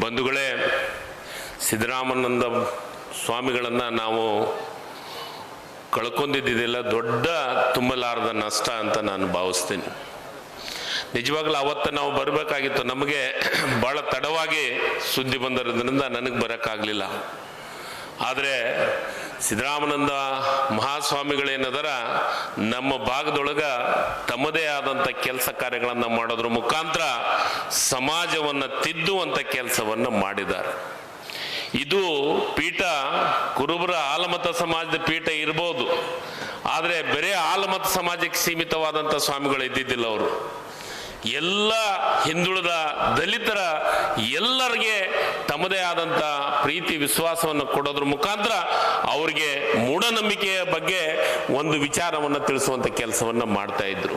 ಬಂಧುಗಳೇ, ಸಿದ್ದರಾಮಾನಂದ ಸ್ವಾಮಿಗಳನ್ನು ನಾವು ಕಳ್ಕೊಂಡಿದ್ದಿಲ್ಲ ದೊಡ್ಡ ತುಂಬಲಾರದ ನಷ್ಟ ಅಂತ ನಾನು ಭಾವಿಸ್ತೀನಿ. ನಿಜವಾಗ್ಲೂ ಅವತ್ತು ನಾವು ಬರಬೇಕಾಗಿತ್ತು. ನಮಗೆ ಭಾಳ ತಡವಾಗಿ ಸುದ್ದಿ ಬಂದಿರೋದ್ರಿಂದ ನನಗೆ ಬರೋಕ್ಕಾಗಲಿಲ್ಲ. ಆದರೆ ಸಿದ್ದರಾಮಾನಂದ ಮಹಾಸ್ವಾಮಿಗಳೇನದರ ನಮ್ಮ ಭಾಗದೊಳಗೆ ತಮ್ಮದೇ ಆದಂಥ ಕೆಲಸ ಕಾರ್ಯಗಳನ್ನು ಮಾಡೋದ್ರ ಮುಖಾಂತರ ಸಮಾಜವನ್ನು ತಿದ್ದುವಂಥ ಕೆಲಸವನ್ನು ಮಾಡಿದ್ದಾರೆ. ಇದು ಪೀಠ ಕುರುಬರ ಆಲಮತ ಸಮಾಜದ ಪೀಠ ಇರ್ಬೋದು, ಆದರೆ ಬರೇ ಆಲಮತ ಸಮಾಜಕ್ಕೆ ಸೀಮಿತವಾದಂಥ ಸ್ವಾಮಿಗಳು ಇದ್ದಿದ್ದಿಲ್ಲ. ಅವರು ಎಲ್ಲ ಹಿಂದುಳಿದ ದಲಿತರ ಎಲ್ಲರಿಗೆ ತಮ್ಮದೇ ಆದಂಥ ಪ್ರೀತಿ ವಿಶ್ವಾಸವನ್ನು ಕೊಡೋದ್ರ ಮುಖಾಂತರ ಅವರಿಗೆ ಮೂಢನಂಬಿಕೆಯ ಬಗ್ಗೆ ಒಂದು ವಿಚಾರವನ್ನು ತಿಳಿಸುವಂಥ ಕೆಲಸವನ್ನು ಮಾಡ್ತಾ ಇದ್ರು.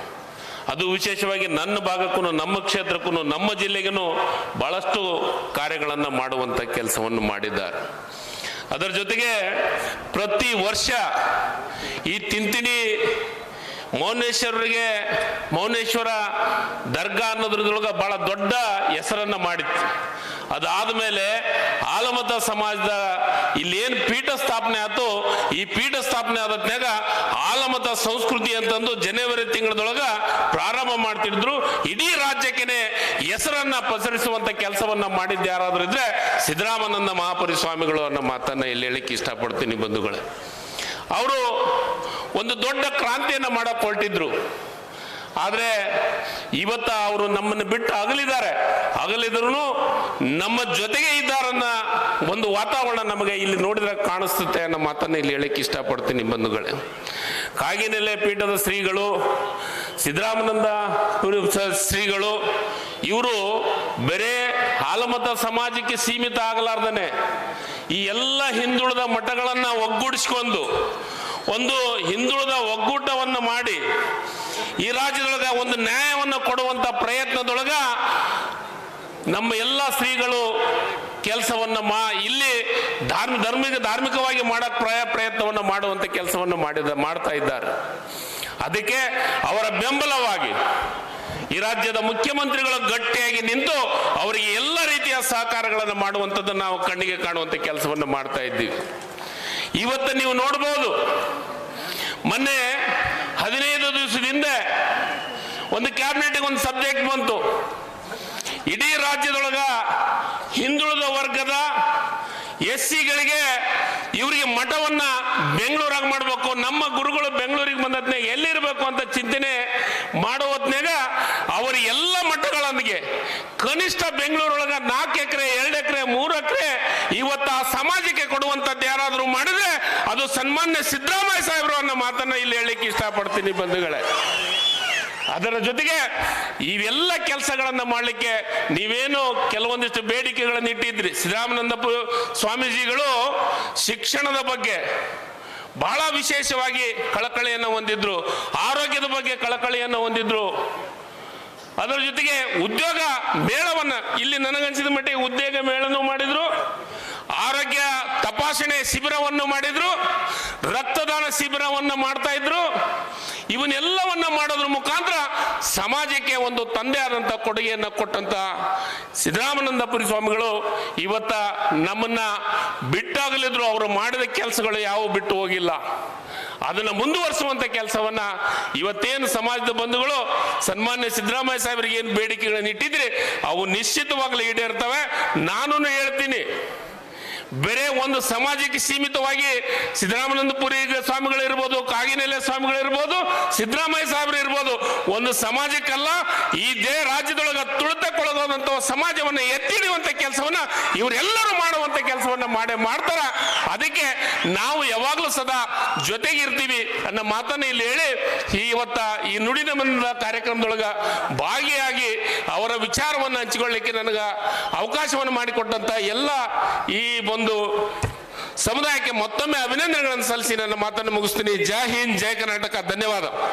ಅದು ವಿಶೇಷವಾಗಿ ನನ್ನ ಭಾಗಕ್ಕೂ, ನಮ್ಮ ಕ್ಷೇತ್ರಕ್ಕೂ, ನಮ್ಮ ಜಿಲ್ಲೆಗೂ ಬಹಳಷ್ಟು ಕಾರ್ಯಗಳನ್ನು ಮಾಡುವಂಥ ಕೆಲಸವನ್ನು ಮಾಡಿದ್ದಾರೆ. ಅದರ ಜೊತೆಗೆ ಪ್ರತಿ ವರ್ಷ ಈ ತಿಂತಿಣಿ ಮೌನೇಶ್ವರ ದರ್ಗಾ ಅನ್ನೋದ್ರದೊಳಗೆ ಬಹಳ ದೊಡ್ಡ ಹೆಸರನ್ನು ಮಾಡಿತ್ತು. ಅದಾದ ಮೇಲೆ ಆಲಮತ ಸಮಾಜದ ಇಲ್ಲೇನು ಪೀಠ ಸ್ಥಾಪನೆ ಆಯ್ತು, ಈ ಪೀಠ ಸ್ಥಾಪನೆ ಆದತ್ನಾಗ ಆಲಮತ ಸಂಸ್ಕೃತಿ ಅಂತಂದು ಜನವರಿ ತಿಂಗಳದೊಳಗೆ ಪ್ರಾರಂಭ ಮಾಡ್ತಿದ್ರು. ಇಡೀ ರಾಜ್ಯಕ್ಕೆ ಹೆಸರನ್ನ ಪಸರಿಸುವಂತ ಕೆಲಸವನ್ನ ಮಾಡಿದ್ದು ಯಾರಾದ್ರೂ ಇದ್ರೆ ಸಿದ್ದರಾಮಾನಂದ ಮಹಾಪರಿಸ್ವಾಮಿಗಳು ಅನ್ನೋ ಮಾತನ್ನ ಇಲ್ಲಿ ಹೇಳಿಕ್ಕೆ ಇಷ್ಟಪಡ್ತೀನಿ. ಬಂಧುಗಳೇ, ಅವರು ಒಂದು ದೊಡ್ಡ ಕ್ರಾಂತಿಯನ್ನು ಮಾಡಕ್ ಹೊರಟಿದ್ರು. ಆದರೆ ಇವತ್ತ ಅವರು ನಮ್ಮನ್ನು ಬಿಟ್ಟು ಅಗಲಿದ್ರು ನಮ್ಮ ಜೊತೆಗೆ ಇದ್ದಾರನ್ನ ಒಂದು ವಾತಾವರಣ ನಮಗೆ ಇಲ್ಲಿ ನೋಡಿದ್ರೆ ಕಾಣಿಸುತ್ತೆ ಅನ್ನೋ ಮಾತನ್ನ ಇಲ್ಲಿ ಹೇಳಕ್ಕೆ ಇಷ್ಟಪಡ್ತೀನಿ. ಬಂಧುಗಳೇ, ಕಾಗಿನೆಲೆ ಪೀಠದ ಶ್ರೀಗಳು, ಸಿದ್ದರಾಮಾನಂದ ಶ್ರೀಗಳು ಇವರು ಬರೇ ಆಲಮತ ಸಮಾಜಕ್ಕೆ ಸೀಮಿತ ಆಗಲಾರ್ದನೆ ಈ ಎಲ್ಲ ಹಿಂದುಳಿದ ಮಠಗಳನ್ನ ಒಗ್ಗೂಡಿಸಿಕೊಂಡು ಒಂದು ಹಿಂದುಳಿದ ಒಗ್ಗೂಟವನ್ನು ಮಾಡಿ ಈ ರಾಜ್ಯದೊಳಗ ಒಂದು ನ್ಯಾಯವನ್ನು ಕೊಡುವಂತ ಪ್ರಯತ್ನದೊಳಗ ನಮ್ಮ ಎಲ್ಲ ಶ್ರೀಗಳು ಕೆಲಸವನ್ನ ಇಲ್ಲಿ ಧಾರ್ಮಿಕವಾಗಿ ಮಾಡಕ್ ಪ್ರಯತ್ನವನ್ನು ಮಾಡುವಂತ ಕೆಲಸವನ್ನು ಮಾಡ್ತಾ ಇದ್ದಾರೆ. ಅದಕ್ಕೆ ಅವರ ಬೆಂಬಲವಾಗಿ ಈ ರಾಜ್ಯದ ಮುಖ್ಯಮಂತ್ರಿಗಳು ಗಟ್ಟಿಯಾಗಿ ನಿಂತು ಅವರಿಗೆ ಎಲ್ಲ ರೀತಿಯ ಸಹಕಾರಗಳನ್ನು ಮಾಡುವಂಥದ್ದು ನಾವು ಕಣ್ಣಿಗೆ ಕಾಣುವಂತ ಕೆಲಸವನ್ನು ಮಾಡ್ತಾ ಇದ್ದೀವಿ. ಇವತ್ತು ನೀವು ನೋಡ್ಬೋದು, ಮೊನ್ನೆ 15 ದಿವಸದಿಂದ ಒಂದು ಕ್ಯಾಬಿನೆಟ್ಗೆ ಒಂದು ಸಬ್ಜೆಕ್ಟ್ ಬಂತು. ಇಡೀ ರಾಜ್ಯದೊಳಗ ಹಿಂದುಳಿದ ವರ್ಗದ SCಗಳಿಗೆ ಇವರಿಗೆ ಮಠವನ್ನ ಬೆಂಗಳೂರಾಗ ಮಾಡಬೇಕು, ನಮ್ಮ ಗುರುಗಳು ಬೆಂಗಳೂರಿಗೆ ಬಂದದ್ನಾಗ ಎಲ್ಲಿರ್ಬೇಕು ಅಂತ ಚಿಂತನೆ ಮಾಡೋ ಹೊತ್ನಾಗ ಅವರು ಎಲ್ಲ ಮಠಗಳೊಂದಿಗೆ ಕನಿಷ್ಠ ಬೆಂಗಳೂರೊಳಗ 4 ಎಕರೆ 2 ಎಕರೆ 3 ಎಕರೆ ಇವತ್ತು ಆ ಸಮಾಜಕ್ಕೆ ಕೊಡುವಂತದ್ದು ಯಾರಾದ್ರೂ ಮಾಡಿದ್ರೆ ಅದು ಸನ್ಮಾನ್ಯ ಸಿದ್ದರಾಮಯ್ಯ ಸಾಹೇಬರು ಅನ್ನೋ ಮಾತನ್ನ ಇಲ್ಲಿ ಹೇಳಲಿಕ್ಕೆ ಇಷ್ಟಪಡ್ತೀನಿ. ಬಂಧುಗಳೇ, ಅದರ ಜೊತೆಗೆ ಇವೆಲ್ಲ ಕೆಲಸಗಳನ್ನ ಮಾಡಲಿಕ್ಕೆ ನೀವೇನು ಕೆಲವೊಂದಿಷ್ಟು ಬೇಡಿಕೆಗಳನ್ನು ಇಟ್ಟಿದ್ರಿ. ಸಿದ್ದರಾಮಾನಂದ ಸ್ವಾಮೀಜಿಗಳು ಶಿಕ್ಷಣದ ಬಗ್ಗೆ ಬಹಳ ವಿಶೇಷವಾಗಿ ಕಳಕಳಿಯನ್ನು ಹೊಂದಿದ್ರು, ಆರೋಗ್ಯದ ಬಗ್ಗೆ ಕಳಕಳಿಯನ್ನು ಹೊಂದಿದ್ರು. ಅದರ ಜೊತೆಗೆ ಉದ್ಯೋಗ ಮೇಳವನ್ನ ಇಲ್ಲಿ ನನಗನ್ಸಿದ ಮಟ್ಟಿಗೆ ಉದ್ಯೋಗ ಮೇಳನೂ ಮಾಡಿದ್ರು, ಆರೋಗ್ಯ ತಪಾಸಣೆ ಶಿಬಿರವನ್ನು ಮಾಡಿದ್ರು, ರಕ್ತದಾನ ಶಿಬಿರವನ್ನು ಮಾಡ್ತಾ ಇದ್ರು. ಇವನ್ನೆಲ್ಲವನ್ನ ಮಾಡೋದ್ರ ಮುಖಾಂತರ ಸಮಾಜಕ್ಕೆ ಒಂದು ತಂದೆ ಆದಂತ ಕೊಡುಗೆಯನ್ನು ಕೊಟ್ಟಂತ ಸಿದ್ದರಾಮಾನಂದಪುರಿ ಸ್ವಾಮಿಗಳು ಇವತ್ತ ನಮ್ಮನ್ನ ಬಿಟ್ಟಾಗಲಿದ್ರು. ಅವರು ಮಾಡಿದ ಕೆಲಸಗಳು ಯಾವ ಬಿಟ್ಟು ಹೋಗಿಲ್ಲ. ಅದನ್ನ ಮುಂದುವರಿಸುವಂತ ಕೆಲಸವನ್ನ ಇವತ್ತೇನು ಸಮಾಜದ ಬಂಧುಗಳು ಸನ್ಮಾನ್ಯ ಸಿದ್ದರಾಮಯ್ಯ ಸಾಹೇಬರಿಗೆ ಏನು ಬೇಡಿಕೆಗಳನ್ನು ಇಟ್ಟಿದ್ರೆ ಅವು ನಿಶ್ಚಿತವಾಗ್ಲೂ ಈಡೇರ್ತವೆ. ನಾನು ಹೇಳ್ತೀನಿ, ಬೇರೆ ಒಂದು ಸಮಾಜಕ್ಕೆ ಸೀಮಿತವಾಗಿ ಸಿದ್ದರಾಮಾನಂದಪುರಿ ಸ್ವಾಮಿಗಳಿರ್ಬೋದು, ಕಾಗಿನೆಲೆ ಸ್ವಾಮಿಗಳಿರ್ಬೋದು, ಸಿದ್ದರಾಮಯ್ಯ ಸಾಹೇಬರು ಇರ್ಬೋದು, ಒಂದು ಸಮಾಜಕ್ಕಲ್ಲ ಇದೇ ರಾಜ್ಯದೊಳಗ ತುಳಿತಕ್ಕೊಳಗಾದಂತ ಸಮಾಜವನ್ನ ಎತ್ತಿಡುವಂತ ಕೆಲಸವನ್ನ ಇವರೆಲ್ಲರೂ ಮಾಡುವಂತ ಕೆಲಸವನ್ನ ಮಾಡ್ತಾರ. ಅದಕ್ಕೆ ನಾವು ಯಾವಾಗ್ಲೂ ಸದಾ ಜೊತೆಗಿರ್ತೀವಿ ಅನ್ನೋ ಮಾತನ್ನ ಇಲ್ಲಿ ಹೇಳಿ ಇವತ್ತ ಈ ನುಡಿನ ಮನದ ಕಾರ್ಯಕ್ರಮದೊಳಗ ಭಾಗಿಯಾಗಿ ಅವರ ವಿಚಾರವನ್ನು ಹಂಚಿಕೊಳ್ಳಿಕ್ಕೆ ನನಗ ಅವಕಾಶವನ್ನು ಮಾಡಿಕೊಟ್ಟಂತ ಎಲ್ಲ ಈ ಒಂದು ಸಮುದಾಯಕ್ಕೆ ಮತ್ತೊಮ್ಮೆ ಅಭಿನಂದನೆಗಳನ್ನು ಸಲ್ಲಿಸಿ ನನ್ನ ಮಾತನ್ನು ಮುಗಿಸ್ತೀನಿ. ಜೈ ಹಿಂದ್, ಜೈ ಕರ್ನಾಟಕ. ಧನ್ಯವಾದ.